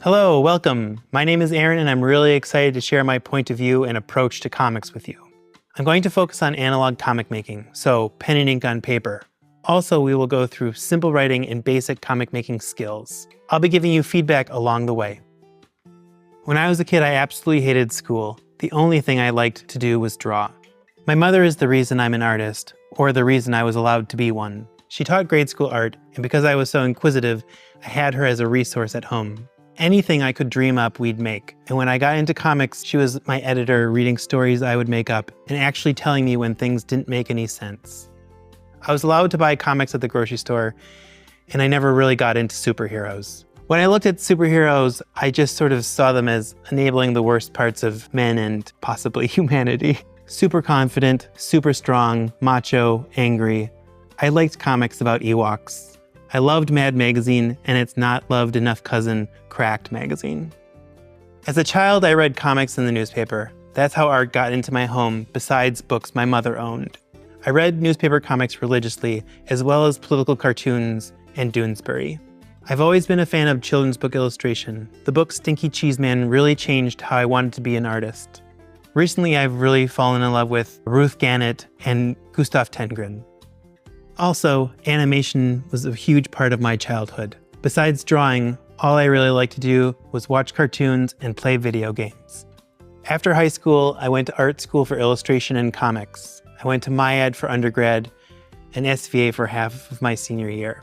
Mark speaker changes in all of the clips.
Speaker 1: Hello, welcome. My name is Aaron and I'm really excited to share my point of view and approach to comics with you. I'm going to focus on analog comic making, so pen and ink on paper. Also, we will go through simple writing and basic comic making skills. I'll be giving you feedback along the way. When I was a kid, I absolutely hated school. The only thing I liked to do was draw. My mother is the reason I'm an artist, or the reason I was allowed to be one. She taught grade school art, and because I was so inquisitive, I had her as a resource at home. Anything I could dream up, we'd make. And when I got into comics, she was my editor, reading stories I would make up, and actually telling me when things didn't make any sense. I was allowed to buy comics at the grocery store, and I never really got into superheroes. When I looked at superheroes, I just sort of saw them as enabling the worst parts of men and possibly humanity. Super confident, super strong, macho, angry. I liked comics about Ewoks. I loved Mad Magazine and its not loved enough cousin, Cracked Magazine. As a child, I read comics in the newspaper. That's how art got into my home, besides books my mother owned. I read newspaper comics religiously, as well as political cartoons and Doonesbury. I've always been a fan of children's book illustration. The book Stinky Cheese Man really changed how I wanted to be an artist. Recently, I've really fallen in love with Ruth Gannett and Gustav Tenggren. Also, animation was a huge part of my childhood. Besides drawing, all I really liked to do was watch cartoons and play video games. After high school, I went to art school for illustration and comics. I went to MIAD for undergrad and SVA for half of my senior year.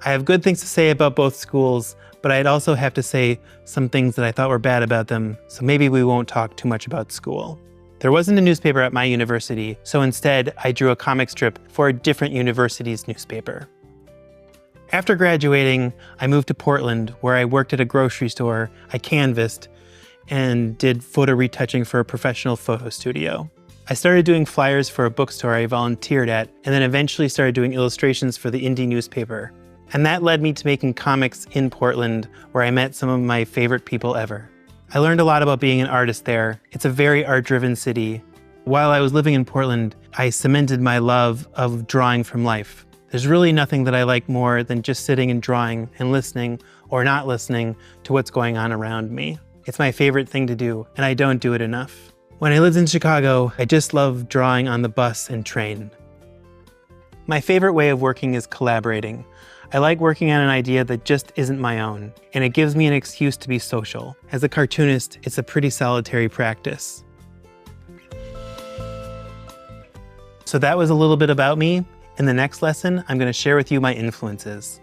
Speaker 1: I have good things to say about both schools, but I'd also have to say some things that I thought were bad about them, so maybe we won't talk too much about school. There wasn't a newspaper at my university, so instead I drew a comic strip for a different university's newspaper. After graduating, I moved to Portland, where I worked at a grocery store, I canvassed, and did photo retouching for a professional photo studio. I started doing flyers for a bookstore I volunteered at, and then eventually started doing illustrations for the indie newspaper. And that led me to making comics in Portland, where I met some of my favorite people ever. I learned a lot about being an artist there. It's a very art-driven city. While I was living in Portland, I cemented my love of drawing from life. There's really nothing that I like more than just sitting and drawing and listening, or not listening, to what's going on around me. It's my favorite thing to do, and I don't do it enough. When I lived in Chicago, I just loved drawing on the bus and train. My favorite way of working is collaborating. I like working on an idea that just isn't my own, and it gives me an excuse to be social. As a cartoonist, it's a pretty solitary practice. So that was a little bit about me. In the next lesson, I'm going to share with you my influences.